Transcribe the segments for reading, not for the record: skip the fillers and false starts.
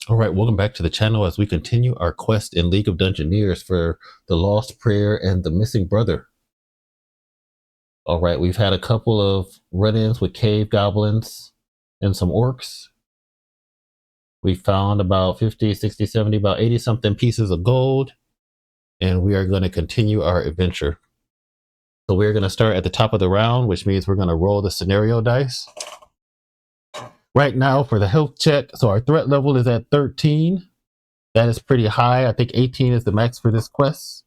All right, welcome back to the channel as we continue our quest in League of Dungeoneers for the Lost Prayer and the Missing Brother. All right, we've had a couple of run-ins with cave goblins and some orcs. We found about 50, 60, 70, about 80 something pieces of gold, and we are going to continue our adventure. So we're going to start at the top of the round, which means we're going to roll the scenario dice. Right now for the health check, so our threat level is at 13. That is pretty high. I think 18 is the max for this quest.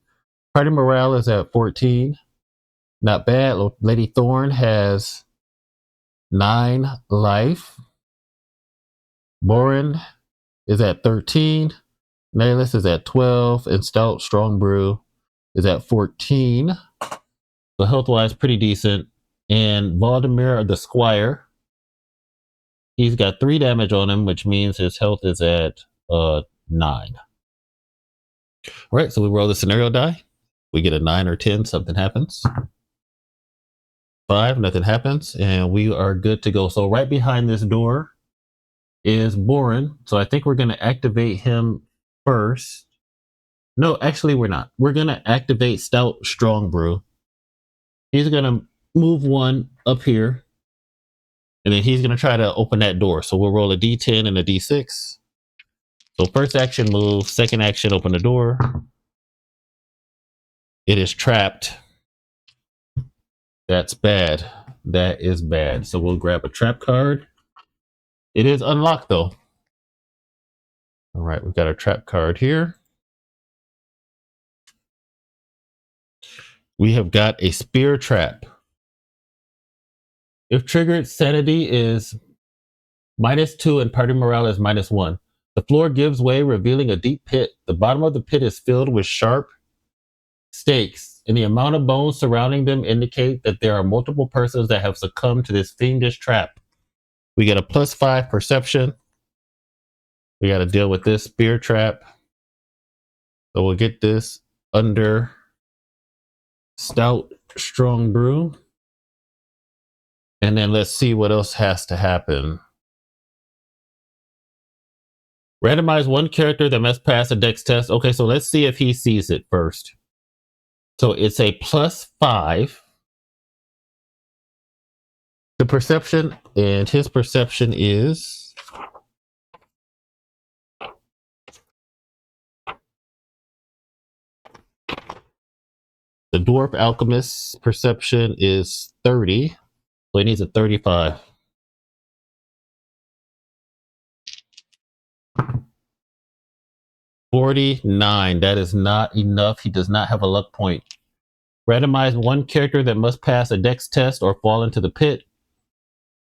Party morale is at 14. Not bad. Lady Thorn has 9 life. Boren is at 13. Nihilus is at 12. And Stout Strong Brew is at 14. So health-wise, pretty decent. And Valdemir the Squire, he's got 3 damage on him, which means his health is at 9. All right, so we roll the scenario die. We get a 9 or 10, something happens. 5, nothing happens, and we are good to go. So right behind this door is Boren. So I think we're going to activate him first. No, actually we're not. We're going to activate Stout Strong Brew. He's going to move 1 up here, and then he's going to try to open that door. So we'll roll a D10 and a D6. So first action move, second action open the door. It is trapped. That's bad. That is bad. So we'll grab a trap card. It is unlocked though. All right, we've got our trap card here. We have got a spear trap. If triggered, sanity is -2 and party morale is -1. The floor gives way, revealing a deep pit. The bottom of the pit is filled with sharp stakes, and the amount of bones surrounding them indicate that there are multiple persons that have succumbed to this fiendish trap. We get a +5 perception. We got to deal with this spear trap. So we'll get this under Stout Strong Brew. And then let's see what else has to happen. Randomize 1 character that must pass a dex test. Okay, so let's see if he sees it first. So it's a +5 to perception, and his perception is the dwarf alchemist's perception is 30, so he needs a 35. $49. That is not enough. He does not have a luck point. Randomize 1 character that must pass a dex test or fall into the pit.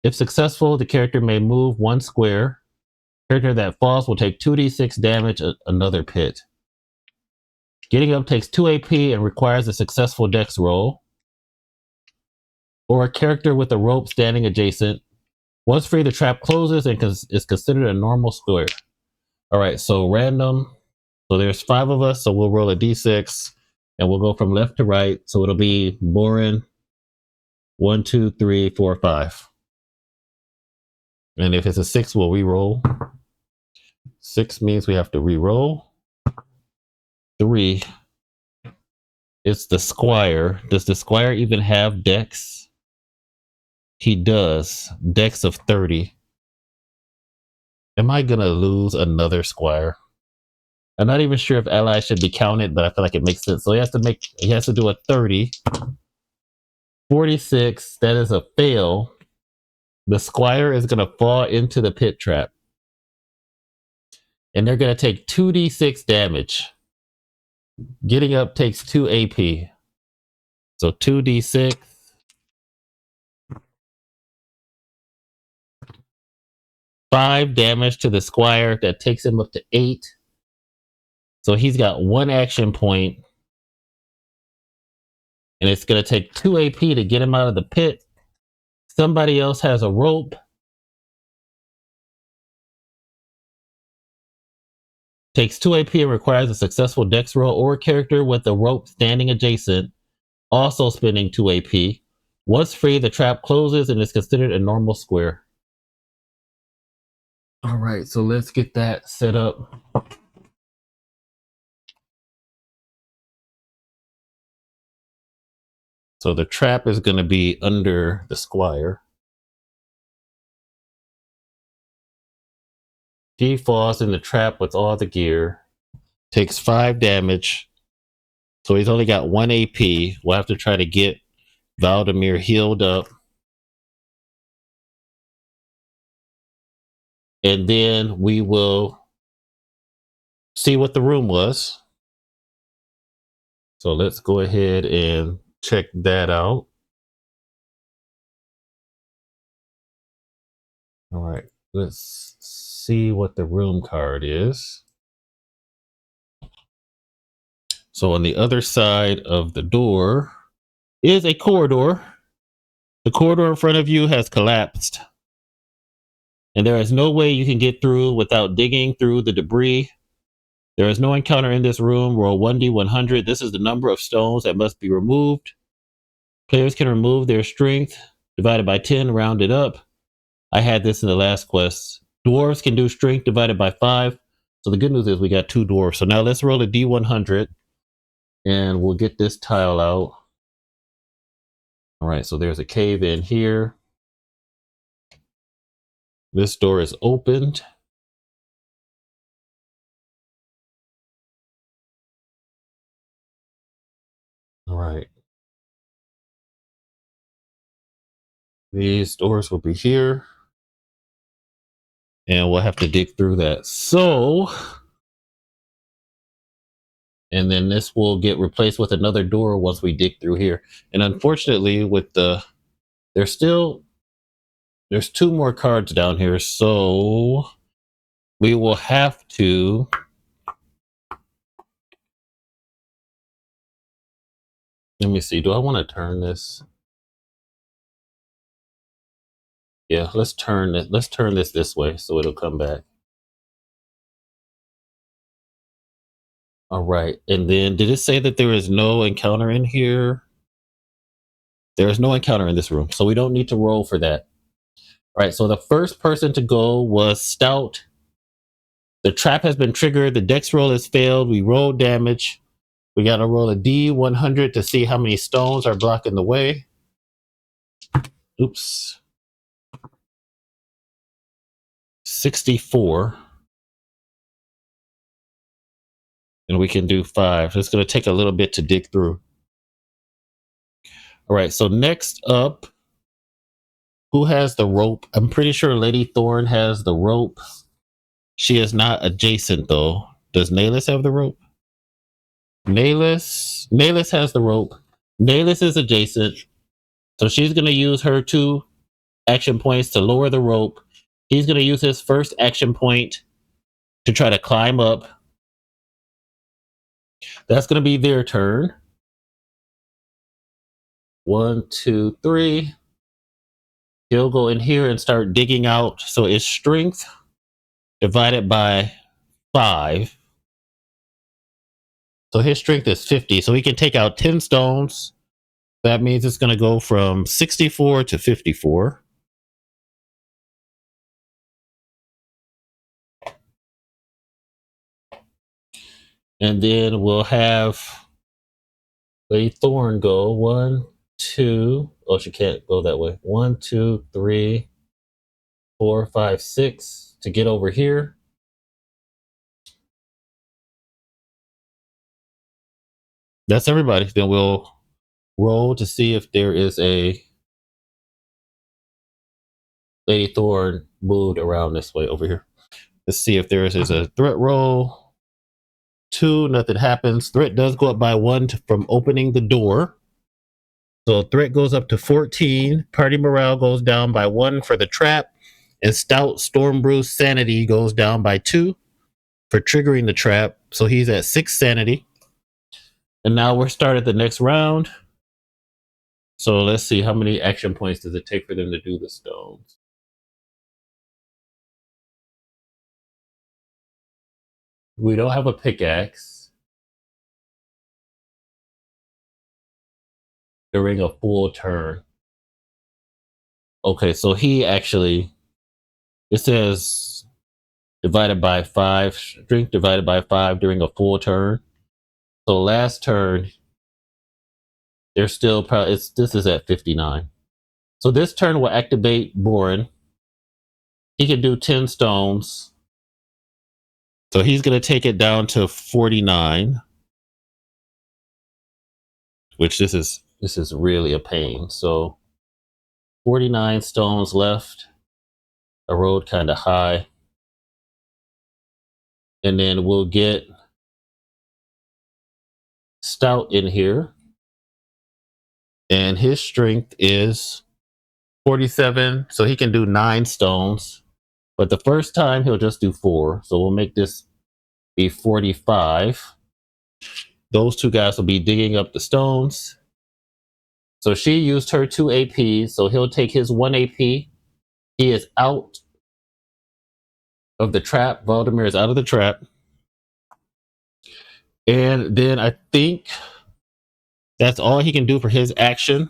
If successful, the character may move 1 square. Character that falls will take 2d6 damage at another pit. Getting up takes 2 AP and requires a successful dex roll. Or a character with a rope standing adjacent. Once free, the trap closes and is considered a normal square. All right, so random. So there's 5 of us, so we'll roll a d6 and we'll go from left to right. So it'll be Boren 1, 2, 3, 4, 5. And if it's a 6, we'll re-roll. 6 means we have to re-roll. 3. It's the Squire. Does the Squire even have dex? He does. Dex of 30. Am I gonna lose another Squire? I'm not even sure if allies should be counted, but I feel like it makes sense. So he has to do a 30. 46, that is a fail. The Squire is gonna fall into the pit trap. And they're gonna take 2d6 damage. Getting up takes 2 AP. So 2d6. 5 damage to the Squire. That takes him up to 8. So he's got 1 action point. And it's going to take 2 AP to get him out of the pit. Somebody else has a rope. Takes 2 AP and requires a successful dex roll, or a character with a rope standing adjacent, also spending 2 AP. Once free, the trap closes and is considered a normal square. All right, so let's get that set up. So the trap is going to be under the squire. He falls in the trap with all the gear, takes 5 damage. So he's only got 1 AP. We'll have to try to get Valdemir healed up. And then we will see what the room was. So let's go ahead and check that out. All right, let's see what the room card is. So on the other side of the door is a corridor. The corridor in front of you has collapsed, and there is no way you can get through without digging through the debris. There is no encounter in this room. Roll 1d100. This is the number of stones that must be removed. Players can remove their strength divided by 10, rounded up. I had this in the last quest. Dwarves can do strength divided by 5. So the good news is we got 2 dwarves. So now let's roll a d100 and we'll get this tile out. All right, so there's a cave in here. This door is opened. All right. These doors will be here. And we'll have to dig through that. So, and then this will get replaced with another door once we dig through here. And unfortunately, with there's 2 more cards down here. So we will have to let me see. Do I want to turn this? Yeah, let's turn it. Let's turn this way so it'll come back. All right. And then did it say that there is no encounter in here? There is no encounter in this room, so we don't need to roll for that. All right. So the first person to go was Stout. The trap has been triggered. The dex roll has failed. We rolled damage. We got to roll a d100 to see how many stones are blocking the way. Oops. 64. And we can do 5. It's going to take a little bit to dig through. All right. So next up, who has the rope? I'm pretty sure Lady Thorn has the rope. She is not adjacent, though. Does Naelis have the rope? Naelis has the rope. Naelis is adjacent. So she's going to use her 2 action points to lower the rope. He's going to use his first action point to try to climb up. That's going to be their turn. 1, 2, 3. He'll go in here and start digging out. So it's strength divided by 5. So his strength is 50. So he can take out 10 stones. That means it's going to go from 64 to 54. And then we'll have Lady Thorn go 1, 2. Oh, she can't go that way. 1, 2, 3, 4, 5, 6 to get over here. That's everybody. Then we'll roll to see if there is a Lady Thorn moved around this way over here. Let's see if there is a threat roll. 2, nothing happens. Threat does go up by 1 from opening the door. So threat goes up to 14. Party morale goes down by 1 for the trap. And Stout Stormbrew sanity goes down by 2 for triggering the trap. So he's at 6 sanity. And now we're started the next round. So let's see, how many action points does it take for them to do the stones? We don't have a pickaxe during a full turn. Okay, so he actually, it says divided by 5, strength divided by 5 during a full turn. So last turn, they're still probably, this is at 59. So this turn will activate Borin. He can do 10 stones. So he's going to take it down to 49, which this is really a pain. So 49 stones left. I rolled kind of high. And then we'll get Stout in here. And his strength is 47. So he can do 9 stones. But the first time he'll just do 4. So we'll make this be 45. Those two guys will be digging up the stones. So she used her 2 AP. So he'll take his 1 AP. He is out of the trap. Valdemir is out of the trap. And then I think that's all he can do for his action.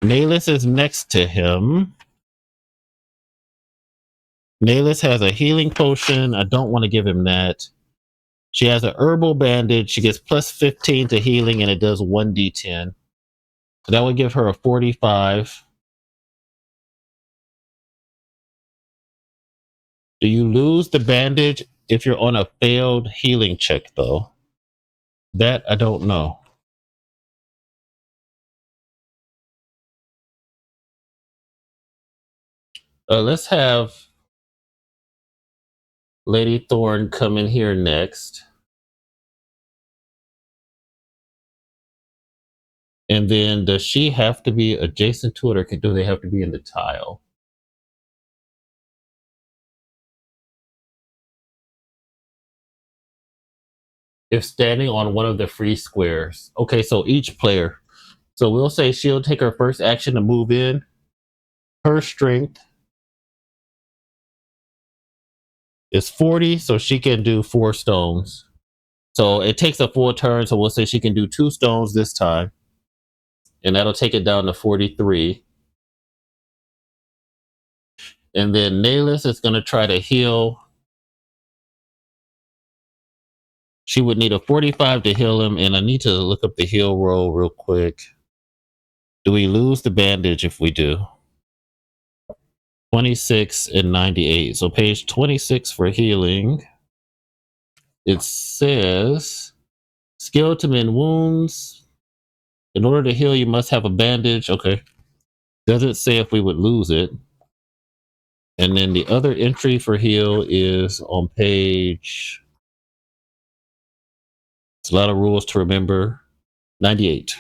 Naelis is next to him. Naelis has a healing potion. I don't want to give him that. She has a herbal bandage. She gets plus 15 to healing, and it does 1d10. So that would give her a 45. Do you lose the bandage if you're on a failed healing check, though? That I don't know. Let's have Lady Thorn come in here next. And then does she have to be adjacent to it, or do they have to be in the tile? If standing on one of the free squares. Okay, so each player. So we'll say she'll take her first action to move in. Her strength is 40, so she can do 4 stones. So it takes a full turn, so we'll say she can do 2 stones this time. And that'll take it down to 43. And then Naelis is going to try to heal. She would need a 45 to heal him, and I need to look up the heal roll real quick. Do we lose the bandage if we do? 26 and 98. So page 26 for healing. It says, skill to mend wounds. In order to heal, you must have a bandage. Okay. Doesn't say if we would lose it. And then the other entry for heal is on page... It's a lot of rules to remember. 98.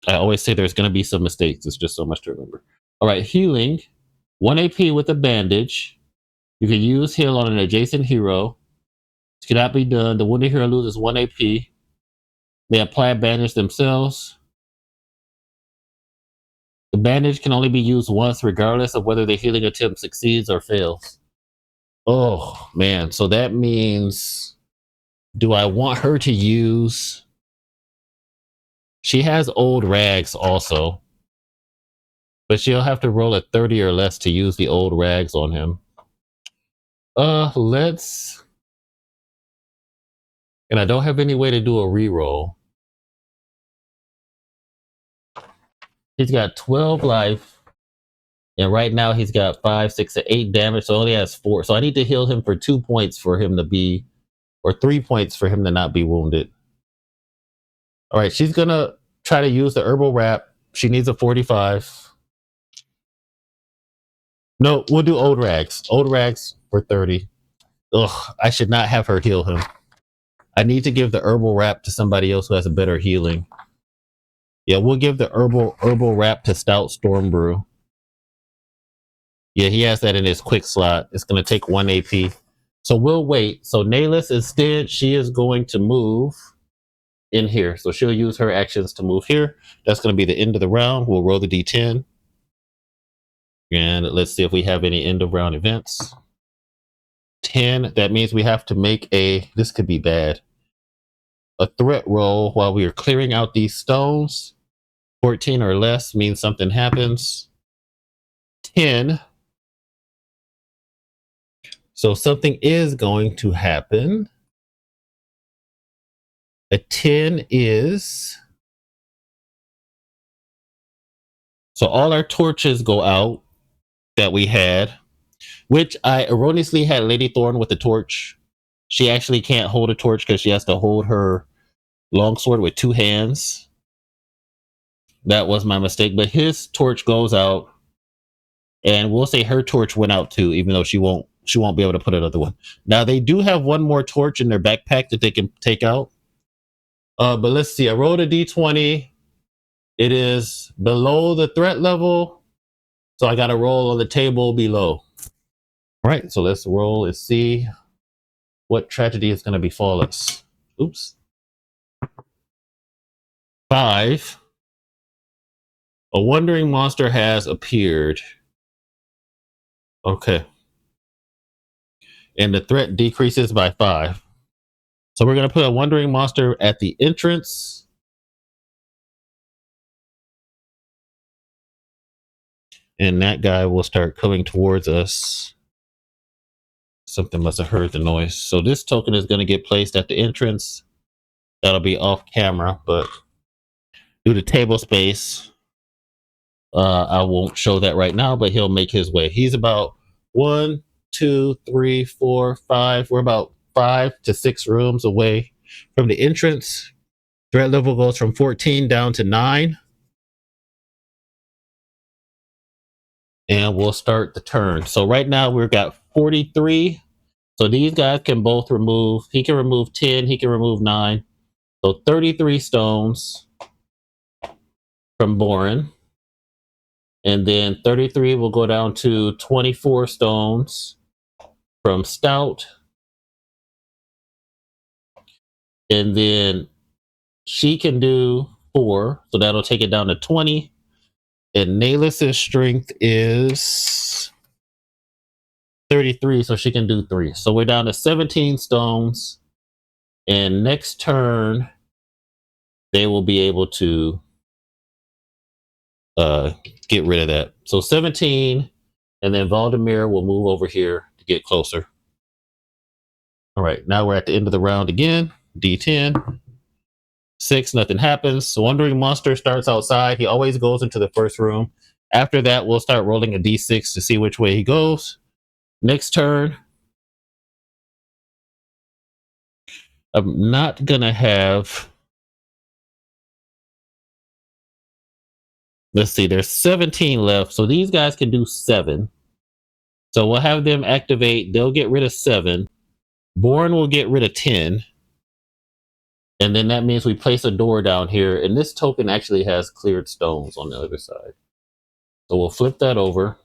I always say there's going to be some mistakes. It's just so much to remember. All right, healing. 1 AP with a bandage. You can use heal on an adjacent hero. This cannot be done. The wounded hero loses 1 AP. They apply a bandage themselves. The bandage can only be used once, regardless of whether the healing attempt succeeds or fails. Oh, man. So that means, do I want her to use... She has old rags also. But she'll have to roll a 30 or less to use the old rags on him. Let's... And I don't have any way to do a reroll. He's got 12 life. And right now he's got 5, 6, 8 damage. So only has 4. So I need to heal him for 2 points for him to be... Or 3 points for him to not be wounded. All right, she's going to try to use the herbal wrap. She needs a 45. No, we'll do old rags. Old rags for 30. Ugh, I should not have her heal him. I need to give the herbal wrap to somebody else who has a better healing. Yeah, we'll give the herbal wrap to Stout Stormbrew. Yeah, he has that in his quick slot. It's going to take 1 AP. So we'll wait. So Naelis, instead, she is going to move in here. So she'll use her actions to move here. That's going to be the end of the round. We'll roll the D10. And let's see if we have any end of round events. 10. That means we have to make a... This could be bad. A threat roll while we are clearing out these stones. 14 or less means something happens. 10. So something is going to happen. A 10 is... So all our torches go out that we had, which I erroneously had Lady Thorn with the torch. She actually can't hold a torch because she has to hold her longsword with two hands. That was my mistake. But his torch goes out, and we'll say her torch went out too, even though she won't be able to put another one. Now they do have one more torch in their backpack that they can take out. But let's see. I rolled a d20. It is below the threat level, so I got to roll on the table below. All right, so let's roll and see what tragedy is going to befall us. Oops. 5. A wandering monster has appeared. Okay. And the threat decreases by 5. So we're going to put a wandering monster at the entrance. And that guy will start coming towards us. Something must have heard the noise. So this token is going to get placed at the entrance. That'll be off camera, but due to table space, I won't show that right now, but he'll make his way. He's about 1, 2, 3, 4, 5. We're about 5 to 6 rooms away from the entrance. Threat level goes from 14 down to 9. And we'll start the turn. So right now we've got 43. So these guys can both remove. He can remove 10. He can remove 9. So 33 stones from Boren. And then 33 will go down to 24 stones from Stout. And then she can do 4. So that'll take it down to 20. And Naylis's strength is 33. So she can do 3. So we're down to 17 stones. And next turn, they will be able to get rid of that. So 17, and then Valdemir will move over here to get closer. All right, now we're at the end of the round again. D10. 6, nothing happens. So Wandering Monster starts outside. He always goes into the first room. After that, we'll start rolling a D6 to see which way he goes. Next turn, I'm not going to have... Let's see, there's 17 left. So these guys can do 7. So we'll have them activate. They'll get rid of 7. Bourne will get rid of 10. And then that means we place a door down here. And this token actually has cleared stones on the other side. So we'll flip that over.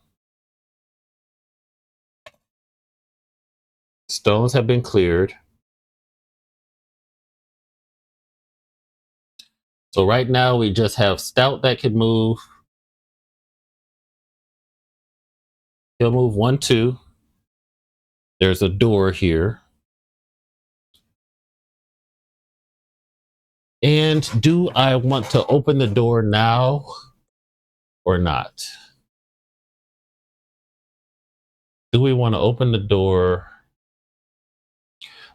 Stones have been cleared. So right now we just have Stout that can move. He'll move 1, 2. There's a door here. And do I want to open the door now or not? Do we want to open the door?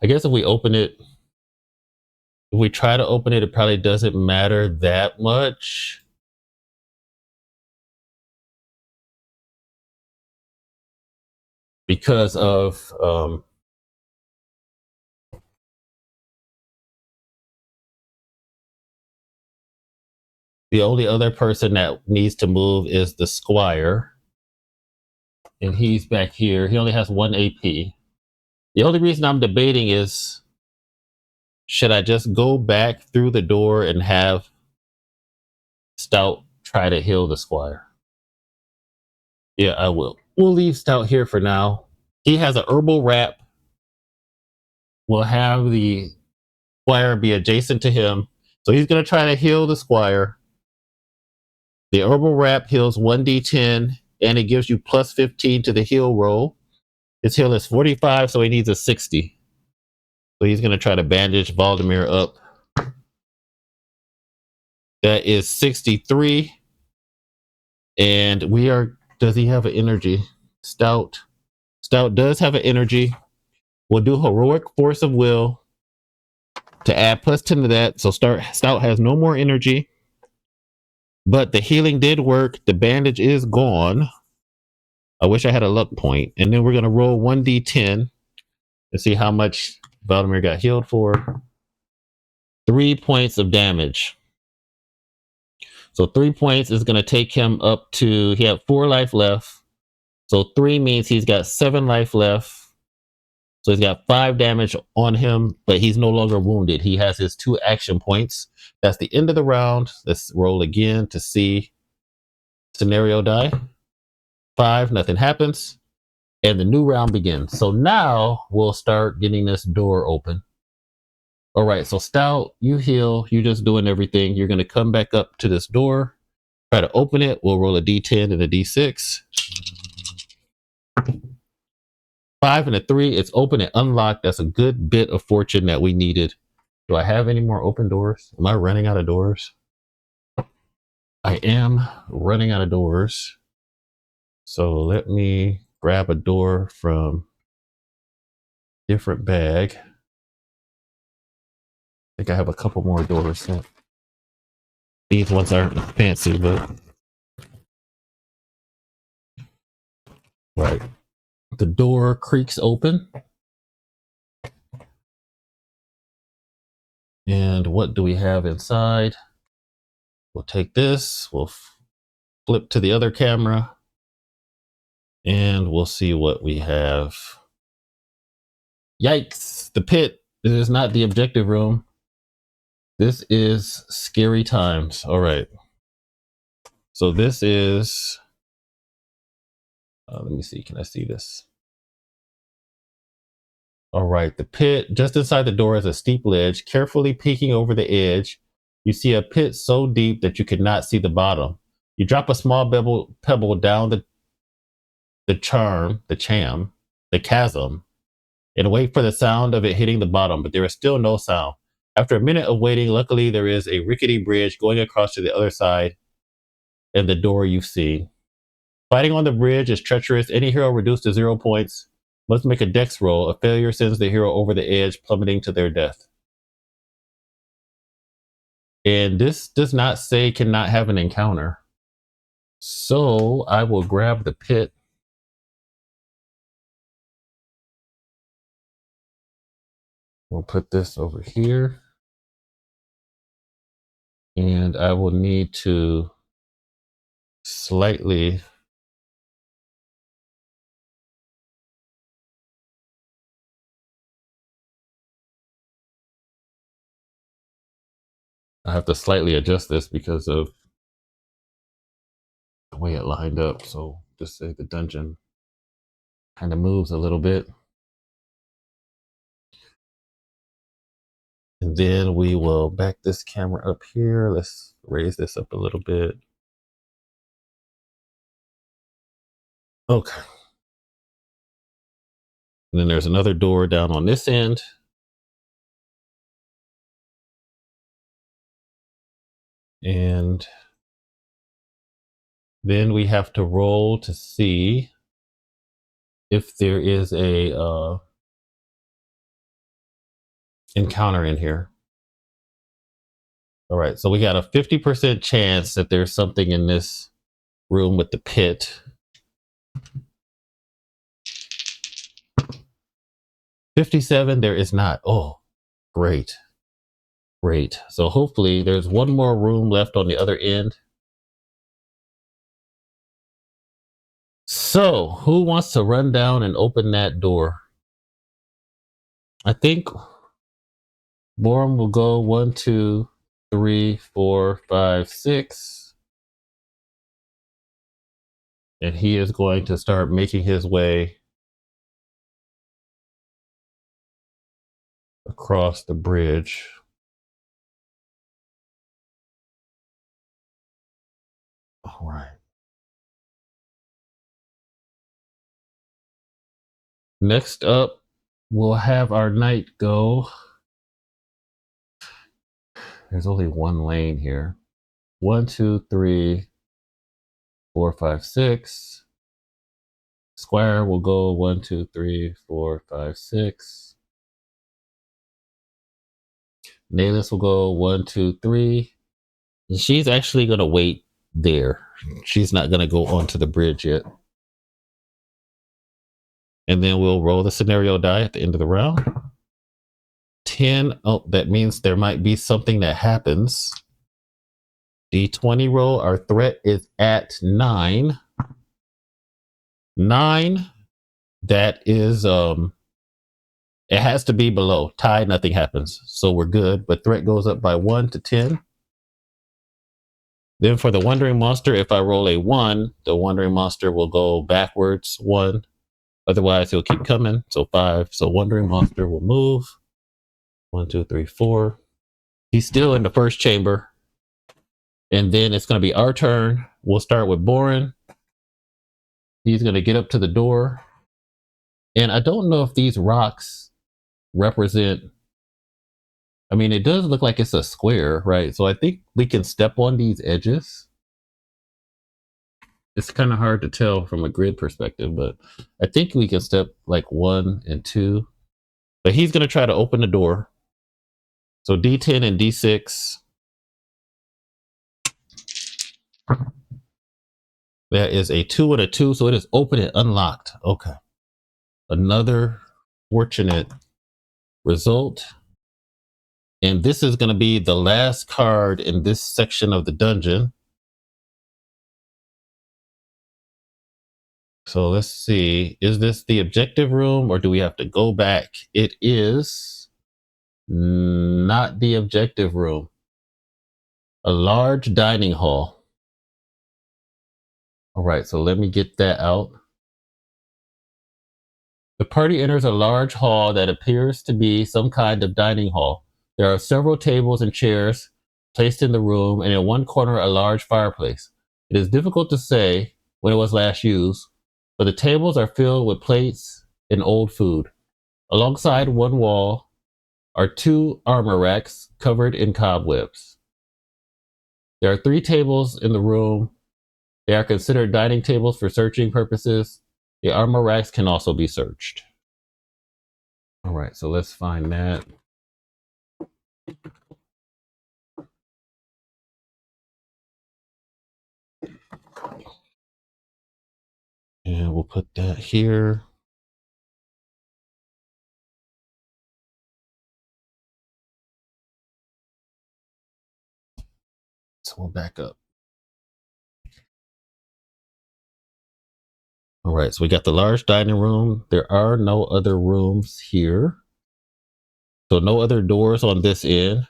I guess if we open it, if we try to open it, it probably doesn't matter that much. Because of the only other person that needs to move is the Squire. And he's back here. He only has 1 AP. The only reason I'm debating is, should I just go back through the door and have Stout try to heal the Squire? Yeah, I will. We'll leave Stout here for now. He has a herbal wrap. We'll have the Squire be adjacent to him. So he's going to try to heal the Squire. The herbal wrap heals 1d10, and it gives you plus 15 to the heal roll. His heal is 45, so he needs a 60. So he's going to try to bandage Valdemir up. That is 63. And we are... Does he have an energy? Stout. Stout does have an energy. We'll do heroic force of will to add +10 to that. So Stout has no more energy, but the healing did work. The bandage is gone. I wish I had a luck point. And then we're going to roll 1d10 and see how much Valdemir got healed for. 3 points of damage. So 3 points is going to take him up to, he had 4 life left. So 3 means he's got 7 life left. So he's got 5 damage on him, but he's no longer wounded. He has his 2 action points. That's the end of the round. Let's roll again to see scenario die. 5, nothing happens. And the new round begins. So now we'll start getting this door open. All right, so Stout, you heal. You're just doing everything. You're going to come back up to this door. Try to open it. We'll roll a d10 and a d6. 5 and a 3. It's open and unlocked. That's a good bit of fortune that we needed. Do I have any more open doors? Am I running out of doors? I am running out of doors. So let me grab a door from different bag. I think I have a couple more doors. These ones aren't fancy, but right. The door creaks open. And what do we have inside? We'll take this. We'll flip to the other camera. And we'll see what we have. Yikes! The pit. This is not the objective room. This is scary times. All right. So this is... let me see. Can I see this? All right. The pit. Just inside the door is a steep ledge. Carefully peeking over the edge, you see a pit so deep that you could not see the bottom. You drop a small pebble down the chasm, and wait for the sound of it hitting the bottom, but there is still no sound. After a minute of waiting, luckily there is a rickety bridge going across to the other side and the door you see. Fighting on the bridge is treacherous. Any hero reduced to 0 points must make a dex roll. A failure sends the hero over the edge, plummeting to their death. And this does not say cannot have an encounter. So I will grab the pit. We'll put this over here. And I will need to slightly I have to slightly adjust this because of the way it lined up. So just say the dungeon kind of moves a little bit. And then we will back this camera up here. Let's raise this up a little bit. Okay. And then there's another door down on this end. And then we have to roll to see if there is a encounter in here. All right, so we got a 50% chance that there's something in this room with the pit. 57, there is not. Oh, great. Great. So hopefully there's one more room left on the other end. So who wants to run down and open that door? I think Borum will go 1, 2, 3, 4, 5, 6. And he is going to start making his way across the bridge. All right. Next up, we'll have our knight go. There's only one lane here. 1, 2, 3, 4, 5, 6. Squire will go 1, 2, 3, 4, 5, 6. Nayless will go 1, 2, 3. And she's actually going to wait there. She's not going to go onto the bridge yet. And then we'll roll the scenario die at the end of the round. 10. Oh, that means there might be something that happens. D20 roll. Our threat is at 9. 9. That is it has to be below. Tie, nothing happens. So we're good. But threat goes up by 1 to 10. Then for the Wandering Monster, if I roll a 1, the Wandering Monster will go backwards 1. Otherwise, he'll keep coming. So 5. So Wandering Monster will move. 1, 2, 3, 4. He's still in the first chamber. And then it's going to be our turn. We'll start with Boren. He's going to get up to the door. And I don't know if these rocks represent... I mean, it does look like it's a square, right? So I think we can step on these edges. It's kind of hard to tell from a grid perspective, but I think we can step like 1 and 2. But he's going to try to open the door. So D10 and D6. That is a 2 and a 2, so it is open and unlocked. Okay. Another fortunate result. And this is going to be the last card in this section of the dungeon. So let's see. Is this the objective room or do we have to go back? It is not the objective room. A large dining hall. All right, so let me get that out. The party enters a large hall that appears to be some kind of dining hall. There are several tables and chairs placed in the room, and in one corner a large fireplace. It is difficult to say when it was last used, but the tables are filled with plates and old food. Alongside one wall are 2 armor racks covered in cobwebs. There are 3 tables in the room. They are considered dining tables for searching purposes. The armor racks can also be searched. All right, so let's find that. And we'll put that here. So we'll back up. All right, so we got the large dining room. There are no other rooms here. So no other doors on this end.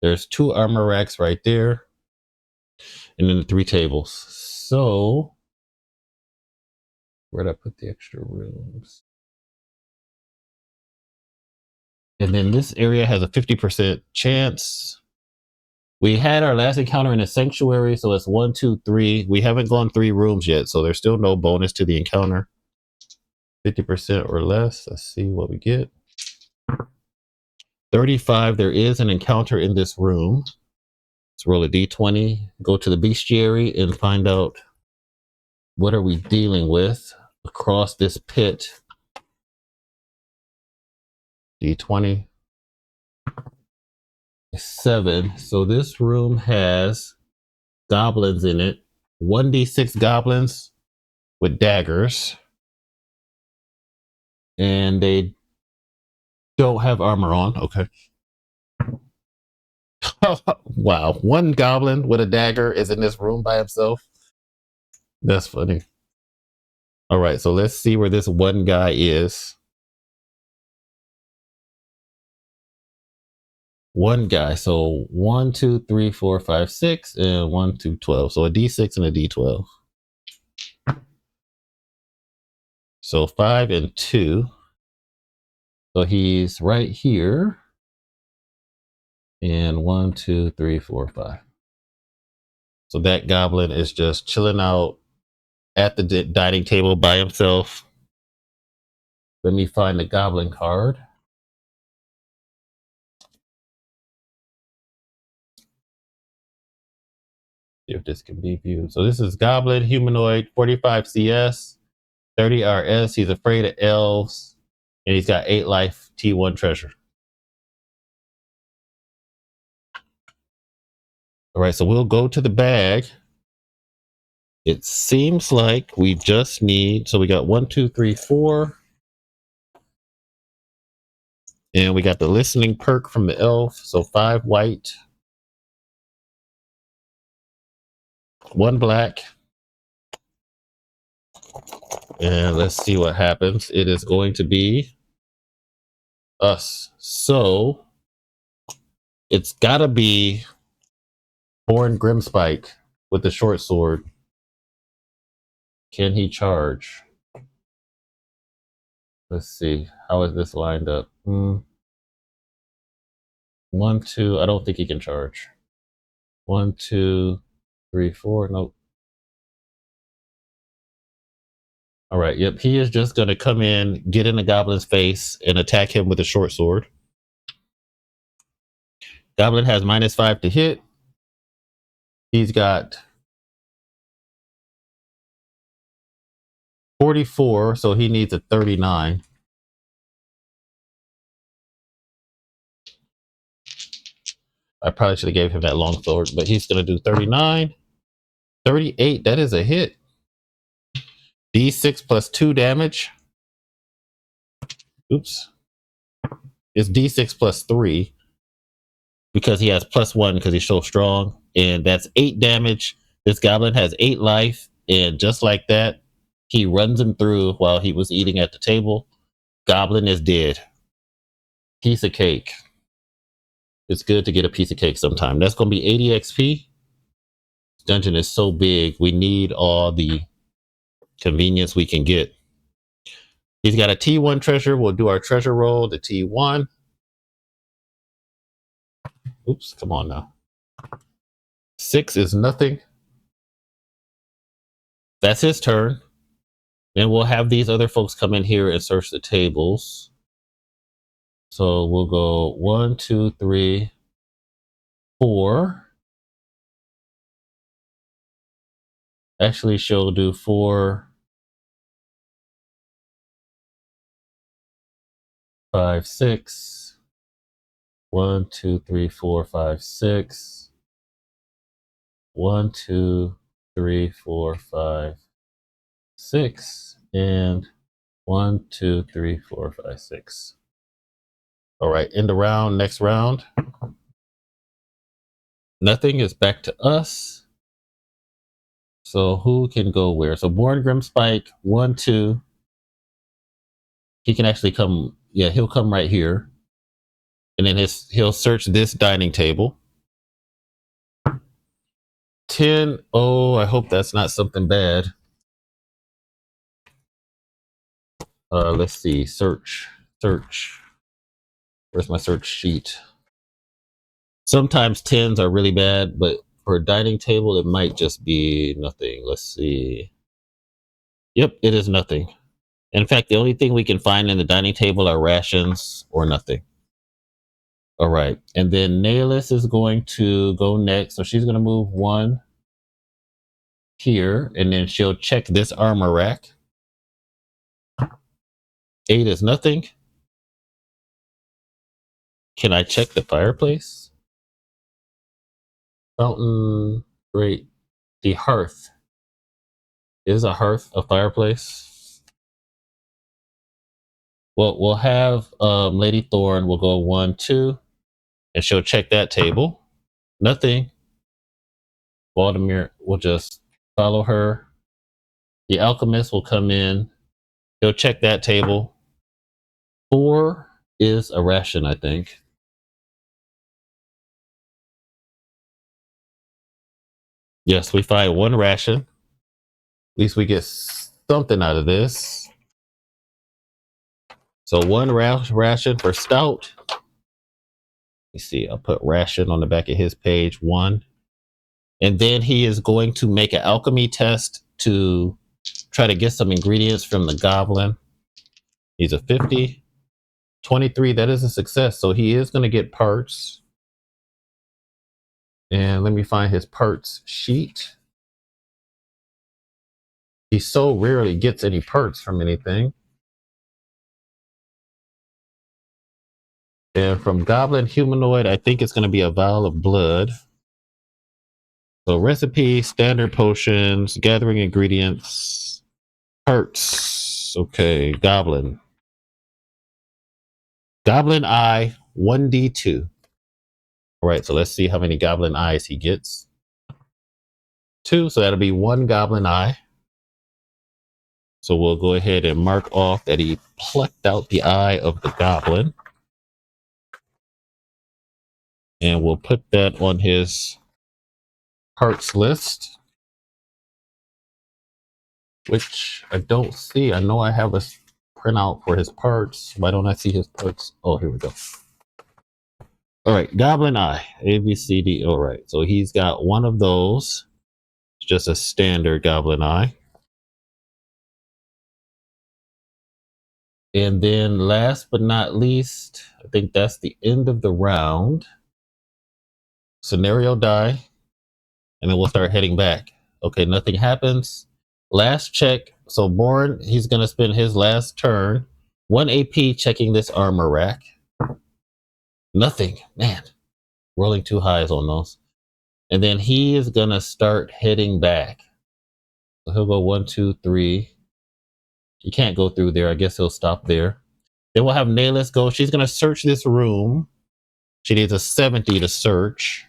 There's 2 armor racks right there. And then the 3 tables. So where'd I put the extra rooms? And then this area has a 50% chance. We had our last encounter in a sanctuary, so it's 1, 2, 3. We haven't gone 3 rooms yet, so there's still no bonus to the encounter. 50% or less. Let's see what we get. 35. There is an encounter in this room. Let's roll a d20, go to the bestiary, and find out what are we dealing with across this pit. D20. 7. So this room has goblins in it. 1d6 goblins with daggers. And they don't have armor on. Okay. Wow. 1 goblin with a dagger is in this room by himself. That's funny. All right. So let's see where this one guy is. One guy. So 1, 2, 3, 4, 5, 6, and 1, 2, 12. So a d6 and a d12. So 5 and 2. So he's right here. And 1, 2, 3, 4, 5. So that goblin is just chilling out at the dining table by himself. Let me find the goblin card. See if this can be viewed. So this is goblin humanoid 45 CS. 30 RS. He's afraid of elves. And he's got 8 life T1 treasure. All right, so we'll go to the bag. It seems like we just need, so we got 1, 2, 3, 4. And we got the listening perk from the elf. So 5 white, 1 black. And let's see what happens. It is going to be us. So it's gotta be Born Grimspike with the short sword. Can he charge? Let's see. How is this lined up? 1, 2. I don't think he can charge. 1, 2, 3, 4. Nope. All right. Yep. He is just gonna come in, get in the goblin's face, and attack him with a short sword. Goblin has -5 to hit. He's got 44, so he needs a 39. I probably should have gave him that long sword, but he's going to do 39. 38, that is a hit. D6 plus 2 damage. Oops. It's D6 plus 3 because he has +1 because he's so strong. And that's 8 damage. This goblin has 8 life. And just like that, he runs him through while he was eating at the table. Goblin is dead. Piece of cake. It's good to get a piece of cake sometime. That's going to be 80 XP. This dungeon is so big. We need all the convenience we can get. He's got a T1 treasure. We'll do our treasure roll, the T1. Oops, come on now. 6 is nothing. That's his turn. Then we'll have these other folks come in here and search the tables. So we'll go 1, 2, 3, 4. Actually, she'll do 4, 5, 6. 1, 2, 3, 4, 5, 6. 1, 2, 3, 4, 5, 6. And 1, 2, 3, 4, 5, 6. All right, end the round, next round. Nothing is back to us. So who can go where? So Born Grimspike, 1, 2. He can actually come, yeah, he'll come right here. And then he'll search this dining table. 10. Oh, I hope that's not something bad. Let's see. Search. Where's my search sheet? Sometimes 10s are really bad, but for a dining table, it might just be nothing. Let's see. Yep, it is nothing. In fact, the only thing we can find in the dining table are rations or nothing. All right. And then Naelis is going to go next. So she's going to move 1 here, and then she'll check this armor rack. 8 is nothing. Can I check the fireplace? Fountain, great. The hearth. Is a hearth a fireplace? Well, we'll have Lady Thorn. We'll go 1, 2, and she'll check that table. Nothing. Valdemir will just follow her. The alchemist will come in. He'll check that table. 4 is a ration, I think. Yes, we find 1 ration. At least we get something out of this. So 1 ration for stout. Let me see. I'll put ration on the back of his page. 1. And then he is going to make an alchemy test to try to get some ingredients from the goblin. He's a 50. 23, that is a success. So he is going to get parts. And let me find his parts sheet. He so rarely gets any perks from anything. And from Goblin Humanoid, I think it's going to be a vial of blood. So recipe, standard potions, gathering ingredients, perks. Okay, Goblin. Goblin Eye, 1d2. All right, so let's see how many Goblin Eyes he gets. 2, so that'll be 1 Goblin Eye. So we'll go ahead and mark off that he plucked out the eye of the Goblin. And we'll put that on his parts list, which I don't see. I know I have a printout for his parts. Why don't I see his parts? Oh, here we go. All right, Goblin Eye, A, B, C, D. All right, so he's got one of those. It's just a standard Goblin Eye. And then last but not least, I think that's the end of the round. Scenario die, and then we'll start heading back. Okay, nothing happens. Last check. So Born, he's going to spend his last turn, 1 AP checking this armor rack. Nothing. Man, rolling 2 highs on those. And then he is going to start heading back. So he'll go 1, 2, 3. He can't go through there. I guess he'll stop there. Then we'll have Nayless go. She's going to search this room. She needs a 70 to search.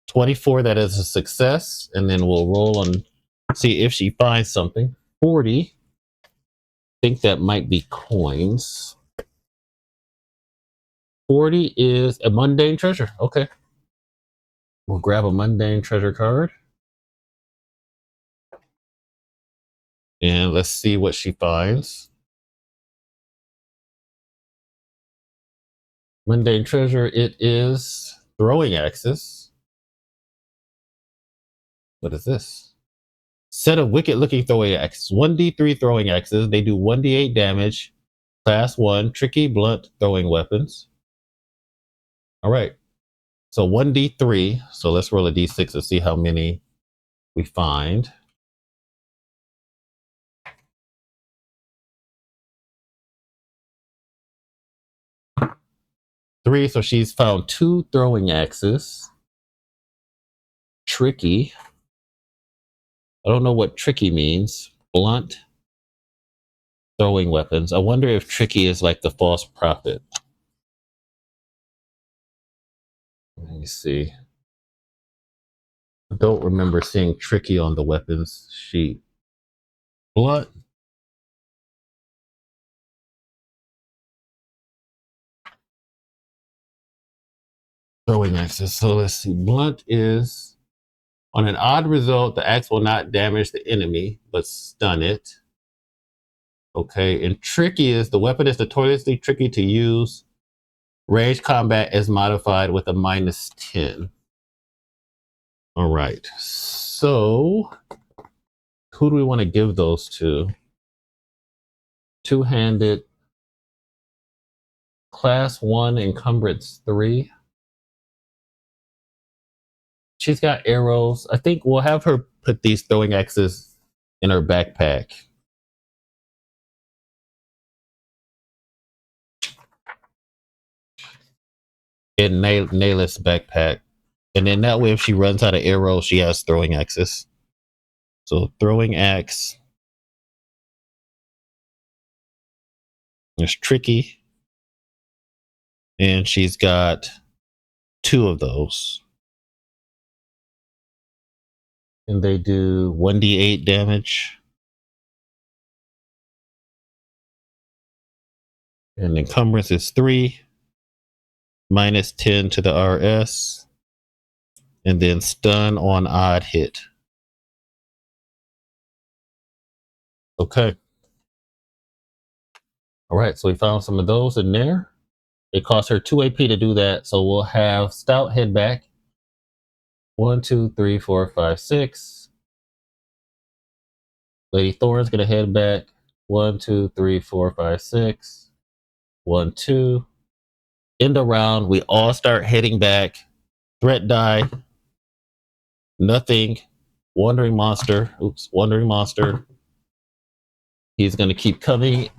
24, that is a success. And then we'll roll on, see if she finds something. 40. I think that might be coins. 40 is a mundane treasure. Okay. We'll grab a mundane treasure card. And let's see what she finds. Mundane treasure, it is throwing axes. What is this? Set of wicked looking throwing axes. 1d3 throwing axes. They do 1d8 damage. Class 1, tricky, blunt throwing weapons. All right. So 1d3. So let's roll a d6 to see how many we find. Three, so she's found 2 throwing axes. Tricky. I don't know what tricky means. Blunt throwing weapons. I wonder if tricky is like the false prophet. Let me see. I don't remember seeing tricky on the weapons sheet. Blunt. Throwing axes. So let's see. Blunt is on an odd result, the axe will not damage the enemy, but stun it. Okay. And tricky is the weapon is notoriously tricky to use. Range combat is modified with a -10. All right. So who do we want to give those to? Two-handed. Class 1 encumbrance 3. She's got arrows. I think we'll have her put these throwing axes in her backpack. In Nayless backpack. And then that way, if she runs out of arrows, she has throwing axes. So throwing axe. It's tricky. And she's got 2 of those. And they do 1d8 damage. And encumbrance is 3. -10 to the RS. And then stun on odd hit. Okay. All right, so we found some of those in there. It costs her 2 AP to do that, so we'll have Stout head back. 1, 2, 3, 4, 5, 6. Lady Thorn's gonna head back. 1, 2, 3, 4, 5, 6. 1, 2. End the round, we all start heading back. Threat die. Nothing. Wandering monster. Oops, wandering monster. He's going to keep coming.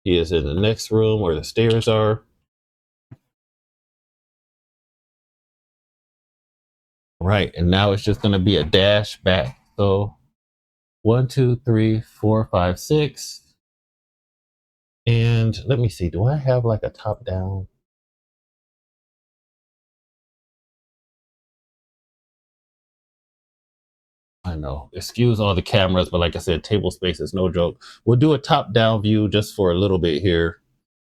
He is in the next room where the stairs are. Right, and now it's just going to be a dash back. So 1, 2, 3, 4, 5, 6. And let me see, do I have like a top down? I know, excuse all the cameras, but like I said, table space is no joke. We'll do a top down view just for a little bit here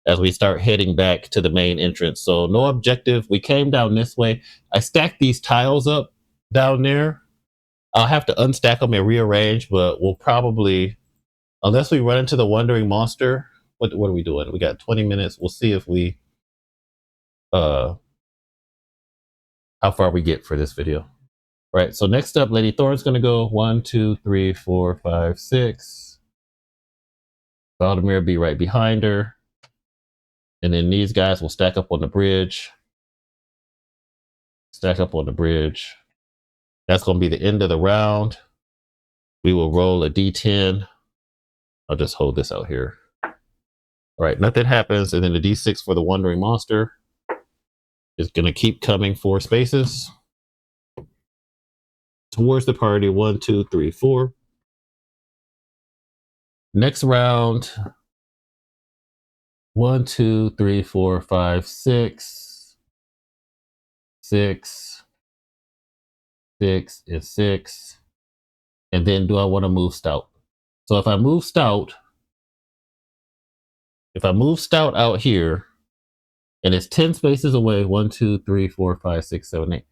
as we start heading back to the main entrance. So no objective. We came down this way. I stacked these tiles up down there. I'll have to unstack them and rearrange, but we'll probably, unless we run into the wandering monster, what are we doing? We got 20 minutes. We'll see if we how far we get for this video. Right. So next up, Lady Thorn's gonna go 1, 2, 3, 4, 5, 6. Valdemir be right behind her. And then these guys will stack up on the bridge. Stack up on the bridge. That's going to be the end of the round. We will roll a d10. I'll just hold this out here. All right, nothing happens. And then the d6 for the wandering monster is going to keep coming 4 spaces towards the party. 1, 2, 3, 4. Next round. 1, 2, 3, 4, 5, 6. 6. 6 is 6. And then do I want to move stout? So if I move stout out here, and it's 10 spaces away, 1, 2, 3, 4, 5, 6, 7, 8,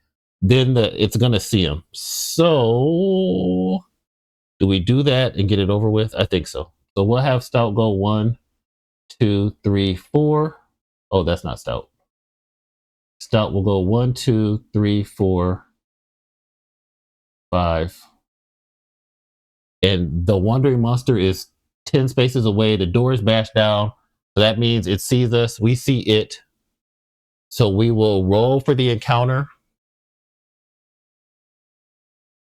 then it's gonna see him. So do we do that and get it over with? I think so. So we'll have stout go 1, 2, 3, 4. Oh, that's not stout. Stout will go 1, 2, 3, 4, 5. And the wandering monster is 10 spaces away. The door is bashed down. So that means it sees us. We see it. So we will roll for the encounter.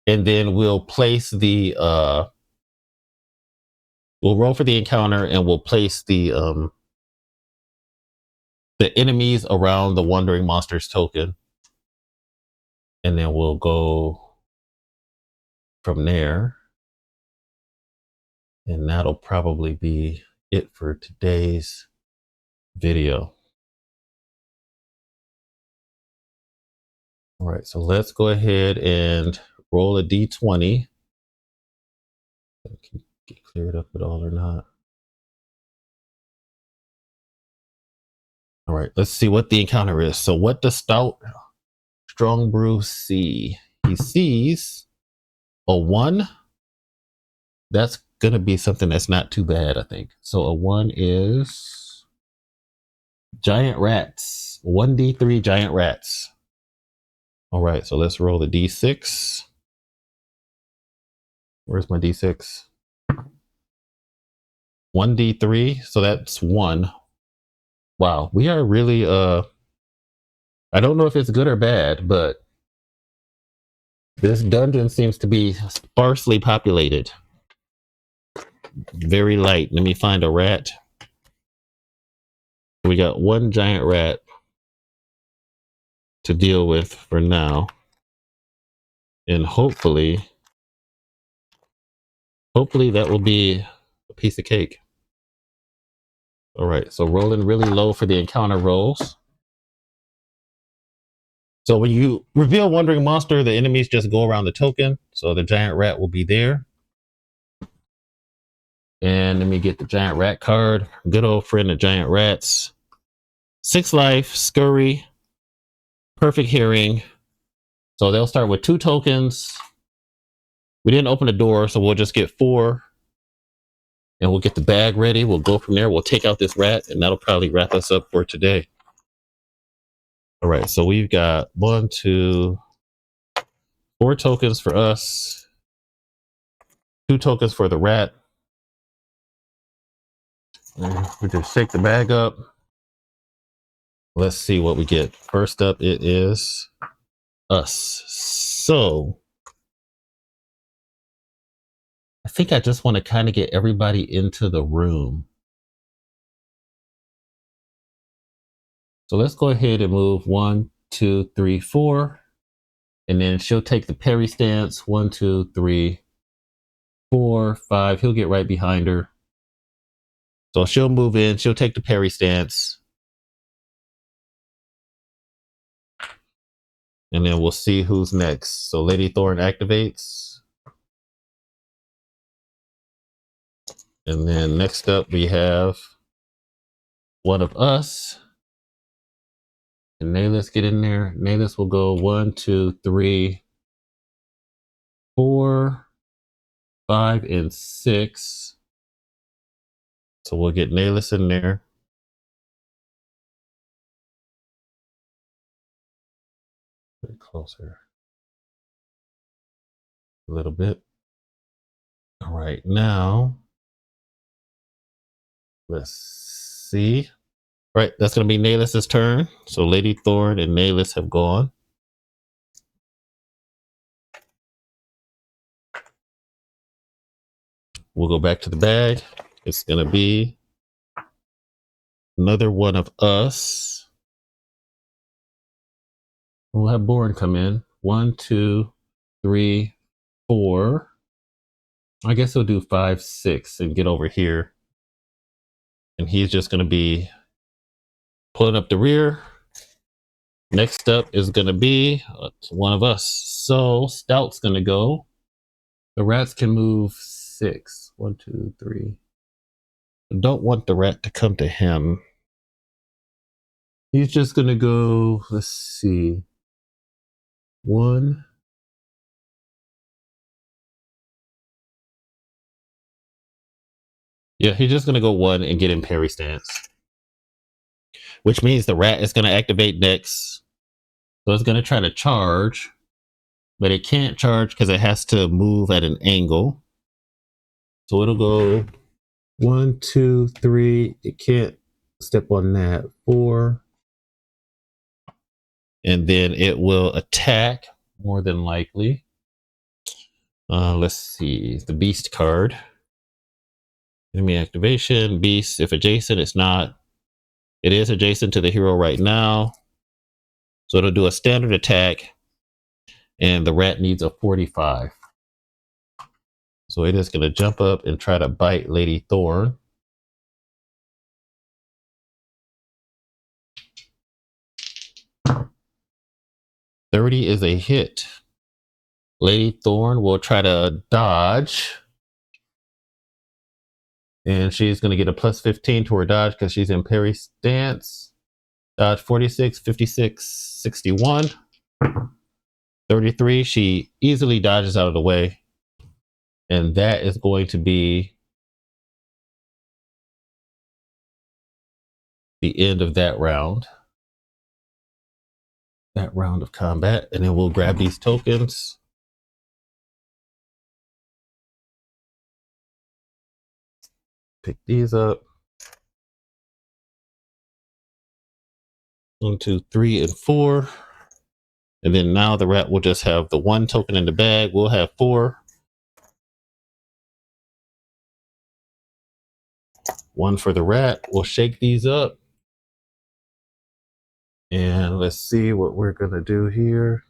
And then we'll place the we'll roll for the encounter and we'll place the enemies around the wandering monster's token. And then we'll go from there. And that'll probably be it for today's video. All right, so let's go ahead and roll a d20. Can get cleared up at all or not? All right, let's see what the encounter is. So what does Stout Strong Brew see? He sees a 1. That's going to be something that's not too bad, I think. So a 1 is giant rats. 1d3 giant rats. All right, so let's roll the d6. Where's my d6? 1d3, so that's 1. Wow, we are really I don't know if it's good or bad, but this dungeon seems to be sparsely populated. Very light. Let me find a rat. We got 1 giant rat to deal with for now. And hopefully that will be a piece of cake. All right, so rolling really low for the encounter rolls. So when you reveal Wandering Monster, the enemies just go around the token. So the giant rat will be there. And let me get the giant rat card. Good old friend of giant rats. 6 life, scurry, perfect hearing. So they'll start with 2 tokens. We didn't open the door, so we'll just get 4. And we'll get the bag ready. We'll go from there. We'll take out this rat, and that'll probably wrap us up for today. All right, so we've got 1, 2, 4 tokens for us. 2 tokens for the rat. And we just shake the bag up. Let's see what we get. First up, it is us. So I think I just want to kind of get everybody into the room. So let's go ahead and move 1, 2, 3, 4. And then she'll take the parry stance. 1, 2, 3, 4, 5. He'll get right behind her. So she'll move in. She'll take the parry stance. And then we'll see who's next. So Lady Thorn activates. And then next up we have one of us. And Nayless, get in there. Nayless will go 1, 2, 3, 4, 5, and 6. So we'll get Nayless in there. Bit closer. A little bit. All right, now let's see. All right, that's going to be Nayless's turn. So Lady Thorn and Nayless have gone. We'll go back to the bag. It's going to be another one of us. We'll have Born come in. 1, 2, 3, 4. I guess he'll do 5, 6 and get over here. And he's just going to be pulling up the rear. Next up is going to be one of us. So Stout's going to go. The rats can move 6. 1, 2, 3. I don't want the rat to come to him. He's just going to go, let's see. 1. Yeah, he's just going to go 1 and get in parry stance. Which means the rat is going to activate next. So it's going to try to charge. But it can't charge because it has to move at an angle. So it'll go 1, 2, 3. It can't step on that. 4. And then it will attack, more than likely. Let's see. The beast card. Enemy activation. Beast. If adjacent, it's not. It is adjacent to the hero right now. So it'll do a standard attack. And the rat needs a 45. So it is going to jump up and try to bite Lady Thorn. $30 is a hit. Lady Thorn will try to dodge. And she's going to get a plus 15 to her dodge because she's in parry stance. Dodge 46, 56, 61. 33, she easily dodges out of the way. And that is going to be the end of that round. That round of combat. And then we'll grab these tokens. Pick these up. 1, 2, 3, and 4. And then now the rat will just have the 1 token in the bag. We'll have 4. 1 for the rat. We'll shake these up. And let's see what we're going to do here.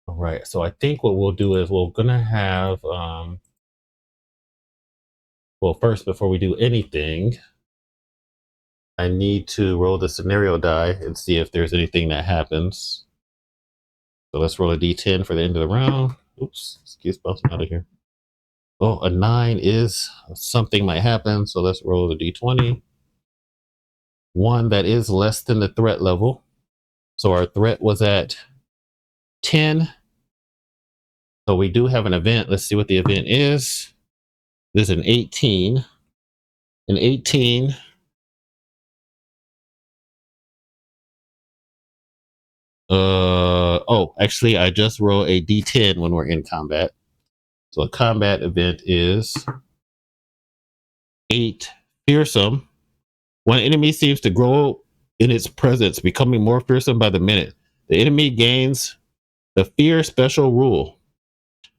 All right. So I think what we'll do is we're going to have, well, first, before we do anything, I need to roll the scenario die and see if there's anything that happens. So let's roll a d10 for the end of the round. Oops, excuse bouncing out of here. Oh, a 9 is something might happen. So let's roll the d20. 1 that is less than the threat level. So our threat was at 10. So we do have an event. Let's see what the event is. There's an 18. An 18. Oh, actually, I just roll a d10 when we're in combat. So a combat event is 8 fearsome. One enemy seems to grow in its presence, becoming more fearsome by the minute. The enemy gains The fear special rule.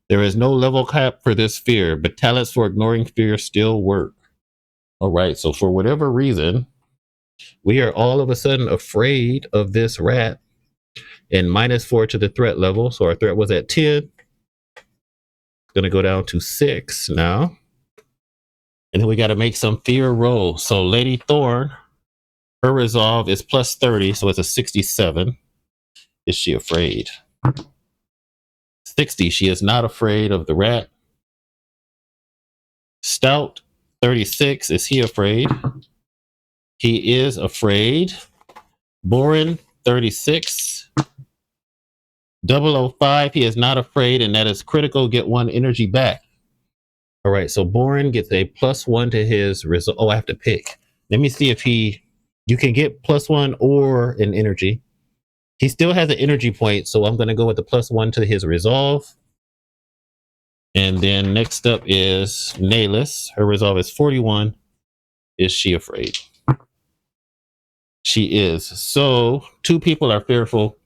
There is no level cap for this fear, but talents for ignoring fear still work. All right, so for whatever reason, we are all of a sudden afraid of this rat, and -4 to the threat level. So our threat was at 10. Going to go down to 6 now. And then we got to make some fear rolls. So Lady Thorn, her resolve is +30, so it's a 67. Is she afraid? 60, she is not afraid of the rat. Stout, 36, is he afraid? He is afraid. Boren, 36. 005, he is not afraid, and that is critical. Get 1 energy back. All right, so Boren gets a +1 to his result. Oh, I have to pick. Let me see if you can get +1 or an energy. He still has an energy point, so I'm going to go with the +1 to his resolve. And then next up is Nayless. Her resolve is 41. Is she afraid? She is. So 2 people are fearful.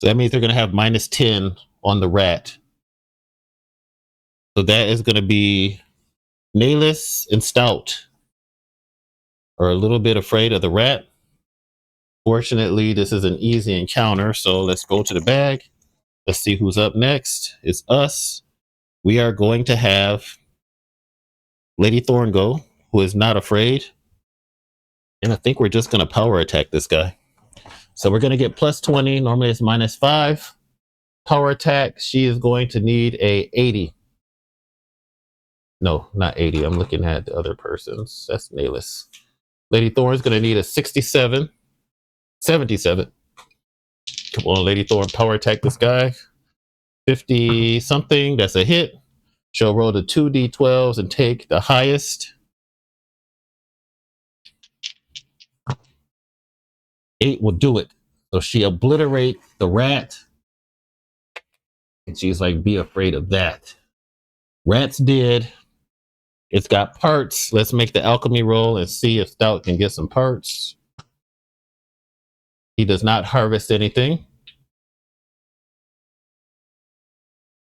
So that means they're going to have -10 on the rat. So that is going to be Nayless and Stout are a little bit afraid of the rat. Fortunately, this is an easy encounter. So let's go to the bag. Let's see who's up next. It's us. We are going to have Lady Thorn go, who is not afraid. And I think we're just going to power attack this guy. So we're going to get +20. Normally it's -5. Power attack. She is going to need a 80. No, not 80. I'm looking at the other person's. That's Nayless. Lady Thorn is going to need a 67. 77. Come on, Lady Thorn, power attack this guy. 50 something. That's a hit. She'll roll the 2d12s and take the highest. 8 will do it. So she obliterate the rat. And she's like, be afraid of that. Rat's dead. It's got parts. Let's make the alchemy roll and see if Stout can get some parts. He does not harvest anything.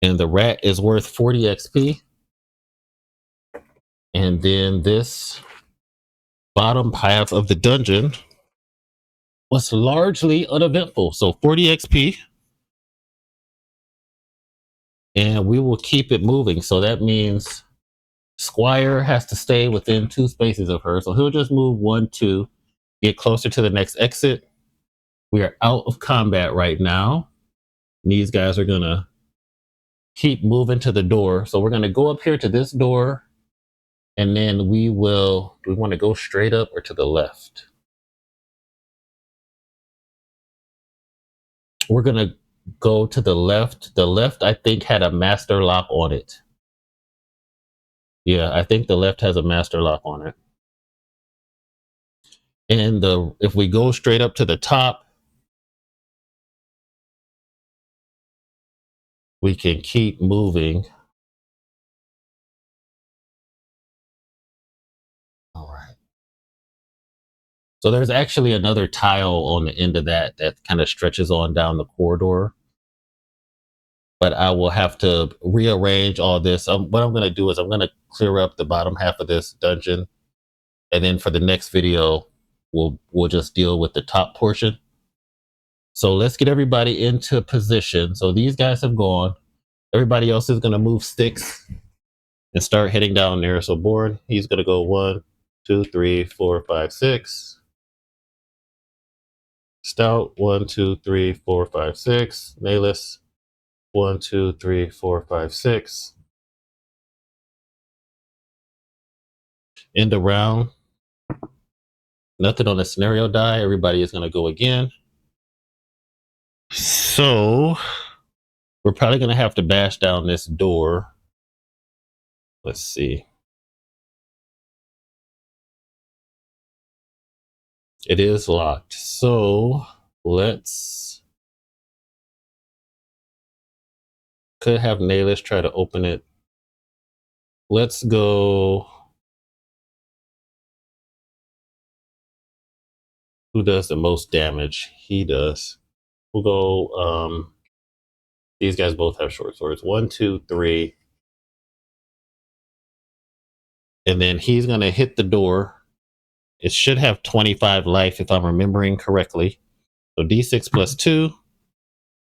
And the rat is worth 40 XP. And then this bottom half of the dungeon was largely uneventful. So 40 XP. And we will keep it moving. So that means Squire has to stay within 2 spaces of her. So he'll just move 1, 2, get closer to the next exit. We are out of combat right now. These guys are going to keep moving to the door. So we're going to go up here to this door. And then we want to go straight up or to the left? We're going to go to the left. The left, I think, had a master lock on it. Yeah, I think the left has a master lock on it. And if we go straight up to the top, we can keep moving. All right. So there's actually another tile on the end of that kind of stretches on down the corridor. But I will have to rearrange all this. What I'm going to do is I'm going to clear up the bottom half of this dungeon. And then for the next video, we'll just deal with the top portion. So let's get everybody into position. So these guys have gone. Everybody else is going to move sticks and start heading down there. So Bourne, he's going to go 1, 2, 3, 4, 5, 6. Stout, 1, 2, 3, 4, 5, 6. Nayless, 1, 2, 3, 4, 5, 6. End of round. Nothing on the scenario die. Everybody is going to go again. So we're probably going to have to bash down this door. Let's see. It is locked. So could have Nayless try to open it. Let's go Who does the most damage? He does. We'll go. These guys both have short swords. 1, 2, 3. And then he's going to hit the door. It should have 25 life if I'm remembering correctly. So d6 plus 2.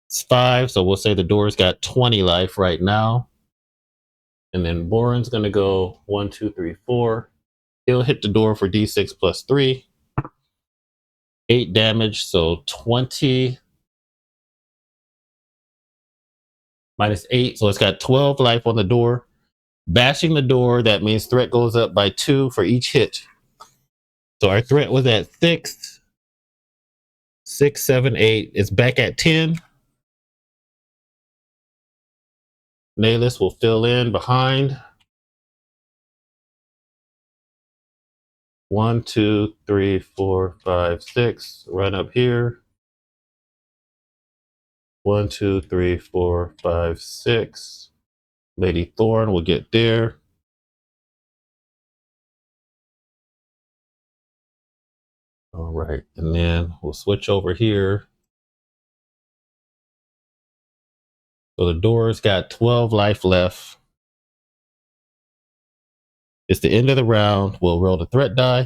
It's 5. So we'll say the door's got 20 life right now. And then Boren's going to go 1, 2, 3, 4. He'll hit the door for d6 plus 3. 8 damage. So 20 minus 8. So it's got 12 life on the door. Bashing the door, that means threat goes up by 2 for each hit. So our threat was at 6, 6, 7, 8. It's back at 10. Nahlis will fill in behind. 1, 2, 3, 4, 5, 6. Run up here. 1, 2, 3, 4, 5, 6. Lady Thorn will get there. All right, and then we'll switch over here. So the door's got 12 life left. It's the end of the round. We'll roll the threat die.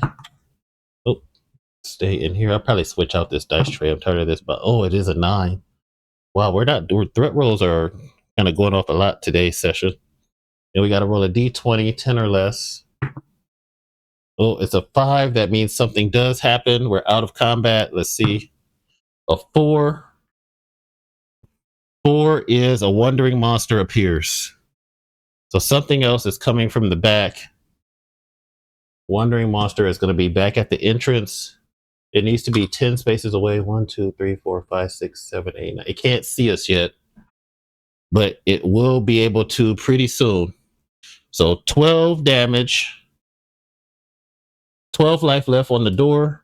Oh, stay in here. I'll probably switch out this dice tray. I'm tired of this, but oh, it is a 9. Wow, threat rolls are kind of going off a lot today's session. And we got to roll a d20, 10 or less. Oh, it's a 5. That means something does happen. We're out of combat. Let's see. A 4. 4 is a wandering monster appears. So something else is coming from the back. Wandering monster is going to be back at the entrance. It needs to be 10 spaces away. 1, 2, 3, 4, 5, 6, 7, 8, 9. It can't see us yet, but it will be able to pretty soon. So 12 damage. 12 life left on the door.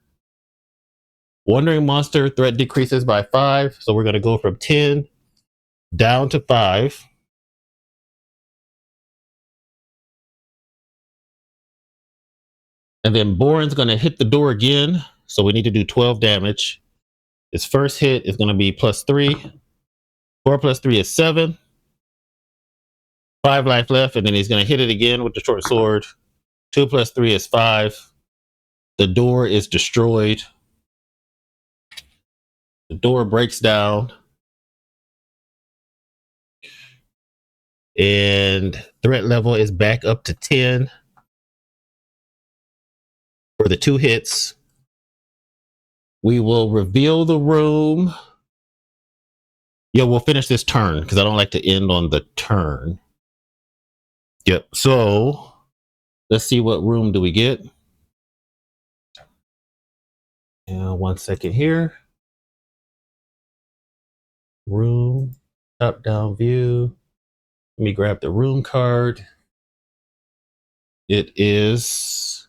Wandering monster threat decreases by 5. So we're going to go from 10 down to 5. And then Boren's going to hit the door again. So we need to do 12 damage. His first hit is going to be plus 3. 4 plus 3 is 7. 5 life left. And then he's going to hit it again with the short sword. 2 plus 3 is 5. The door is destroyed. The door breaks down. And threat level is back up to 10 for the 2 hits. We will reveal the room. Yeah, we'll finish this turn because I don't like to end on the turn. Yep. So let's see, what room do we get? And 1 second here. Room, top down view. Let me grab the room card. It is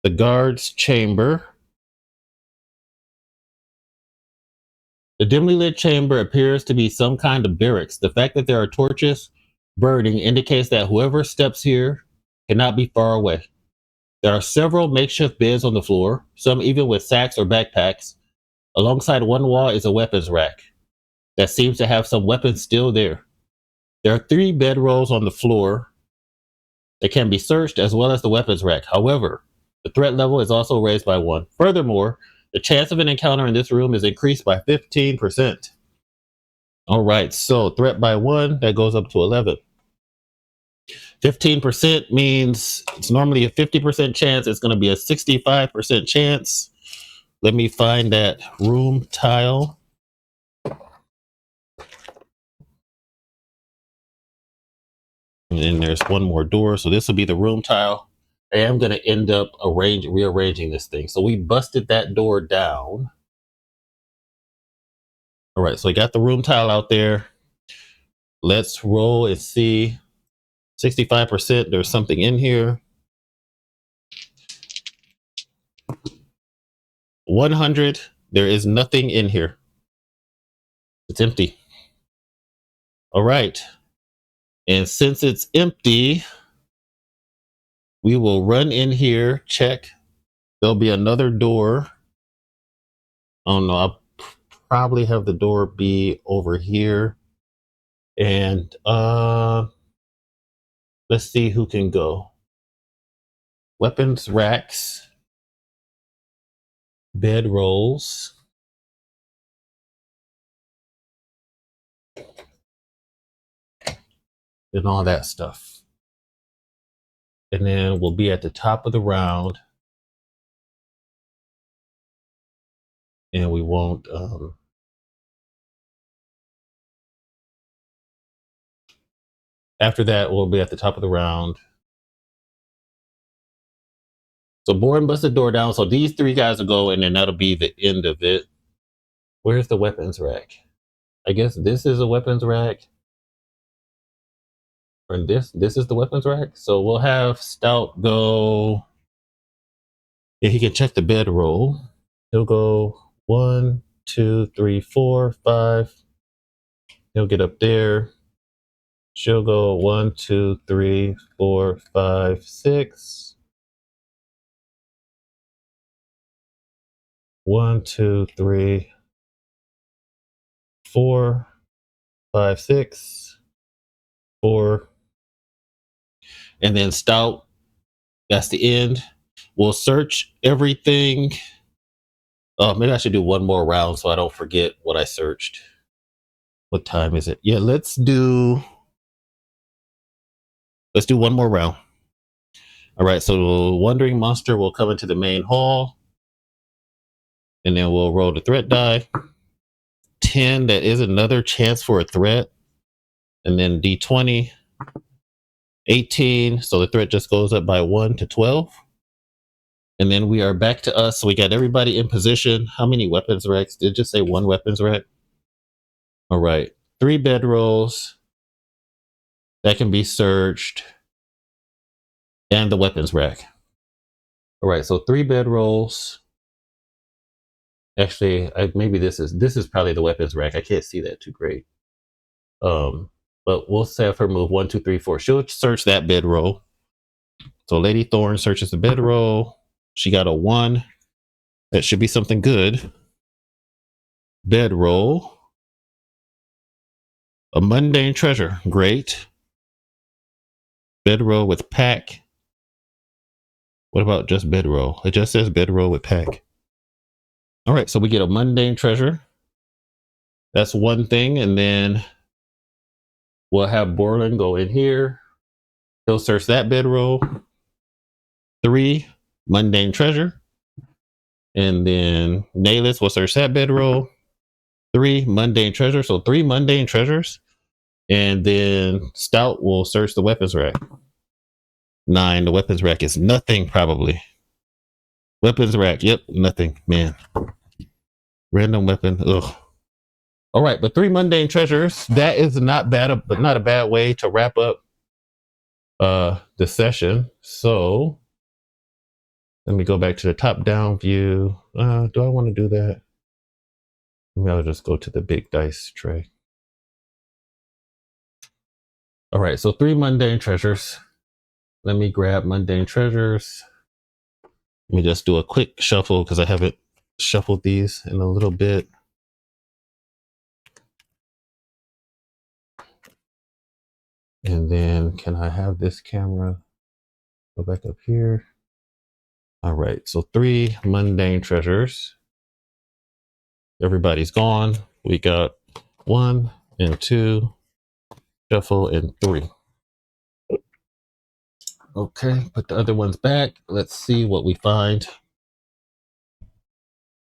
the guard's chamber. The dimly lit chamber appears to be some kind of barracks. The fact that there are torches burning indicates that whoever steps here cannot be far away. There are several makeshift beds on the floor, some even with sacks or backpacks. Alongside one wall is a weapons rack that seems to have some weapons still there. There are 3 bedrolls on the floor that can be searched, as well as the weapons rack. However, the threat level is also raised by 1. Furthermore, the chance of an encounter in this room is increased by 15%. All right, so threat by 1, that goes up to 11. 15% means it's normally a 50% chance. It's going to be a 65% chance. Let me find that room tile. And then there's one more door. So this will be the room tile. I am going to end up rearranging this thing. So we busted that door down. All right, so I got the room tile out there. Let's roll and see. 65%, there's something in here. 100, there is nothing in here. It's empty. All right. And since it's empty, we will run in here, check. There'll be another door Oh no, I'll probably have the door be over here. And let's see who can go. Weapons racks, bed rolls, and all that stuff. And then we'll be at the top of the round. And we won't after that we'll be at the top of the round. So Boren busts the door down. So these three guys will go, and then that'll be the end of it. Where's the weapons rack? I guess this is a weapons rack. Or this is the weapons rack. So we'll have Stout go. Yeah, he can check the bedroll. He'll go 1, 2, 3, 4, 5. He'll get up there. She'll go 1, 2, 3, 4, 5, 6. 1, 2, 3, 4, 5, 6, 4. And then Stout, that's the end. We'll search everything. Oh, maybe I should do one more round so I don't forget what I searched. What time is it? Yeah, let's do one more round. All right, so Wandering Monster will come into the main hall. And then we'll roll the threat die. 10, that is another chance for a threat. And then D20. 18, so the threat just goes up by 1 to 12. And then we are back to us. So we got everybody in position. How many weapons racks? Did it just say one weapons rack? All right. 3 bedrolls. That can be searched. And the weapons rack. All right, so 3 bedrolls. Actually, maybe this is probably the weapons rack. I can't see that too great. But we'll have her move 1, 2, 3, 4. She'll search that bedroll. So Lady Thorn searches the bedroll. She got a 1. That should be something good. Bedroll. A mundane treasure. Great. Bedroll with pack. What about just bedroll? It just says bedroll with pack. All right, so we get a mundane treasure. That's one thing. And then we'll have Borland go in here. He'll search that bedroll. 3 mundane treasure. And then Naylis will search that bedroll. 3 mundane treasure. So 3 mundane treasures. And then Stout will search the weapons rack. 9, the weapons rack is nothing, probably. Weapons rack, yep, nothing, man. Random weapon, ugh. All right, but 3 mundane treasures. That is not bad, but not a bad way to wrap up the session. So let me go back to the top-down view. Do I want to do that? Maybe I'll just go to the big dice tray. All right, so 3 mundane treasures. Let me grab mundane treasures. Let me just do a quick shuffle because I haven't shuffled these in a little bit. And then can I have this camera go back up here? All right, so 3 mundane treasures. Everybody's gone. We got 1 and 2, shuffle, and 3. Okay, put the other ones back. Let's see what we find.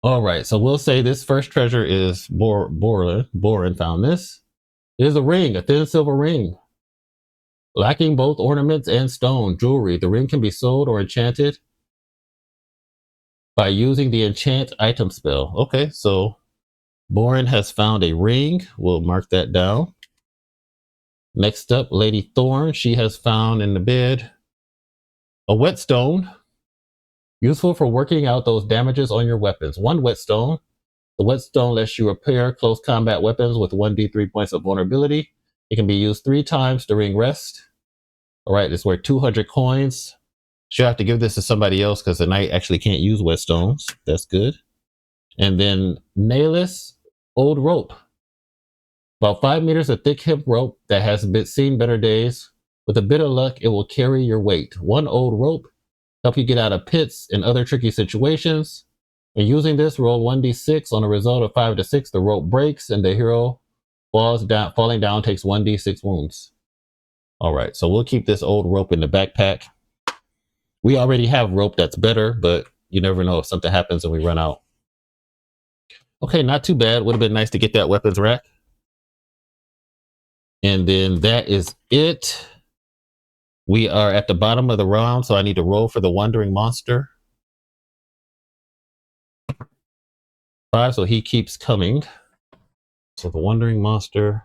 All right, so we'll say this first treasure is Boren found this. It is a ring, a thin silver ring. Lacking both ornaments and stone jewelry. The ring can be sold or enchanted by using the enchant item spell. Okay, so Boren has found a ring. We'll mark that down. Next up, Lady Thorn. She has found in the bed a whetstone. Useful for working out those damages on your weapons. 1 whetstone. The whetstone lets you repair close combat weapons with 1d3 points of vulnerability. It can be used 3 times during rest. All right, it's worth 200 coins. She'll have to give this to somebody else because the knight actually can't use whetstones. That's good. And then nailless old rope. About 5 meters of thick hemp rope that has seen better days. With a bit of luck, it will carry your weight. One old rope help you get out of pits and other tricky situations. And using this, roll 1d6. On a result of 5 to 6, the rope breaks and the hero falling down takes 1d6 wounds. All right, so we'll keep this old rope in the backpack. We already have rope that's better, but you never know if something happens and we run out. Okay, not too bad. Would have been nice to get that weapons rack. And then that is it. We are at the bottom of the round, so I need to roll for the wandering monster. 5, so he keeps coming. So the wandering monster,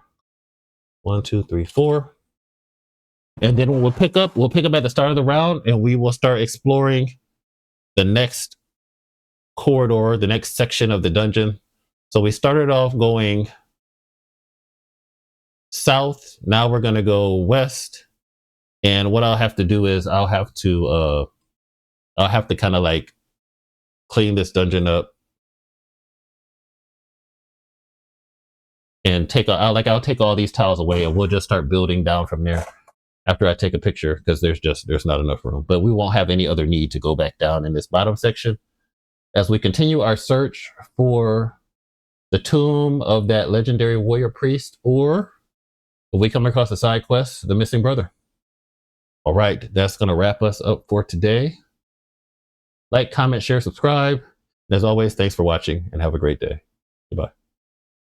1, 2, 3, 4. And then we'll pick up at the start of the round, and we will start exploring the next corridor, the next section of the dungeon. So we started off going south. Now we're going to go west. And what I'll have to do is I'll have to kind of like clean this dungeon up and I'll take all these tiles away, and we'll just start building down from there after I take a picture, because there's not enough room. But we won't have any other need to go back down in this bottom section as we continue our search for the tomb of that legendary warrior priest, or if we come across a side quest, the missing brother. All right, that's going to wrap us up for today. Like, comment, share, subscribe. And as always, thanks for watching and have a great day. Goodbye.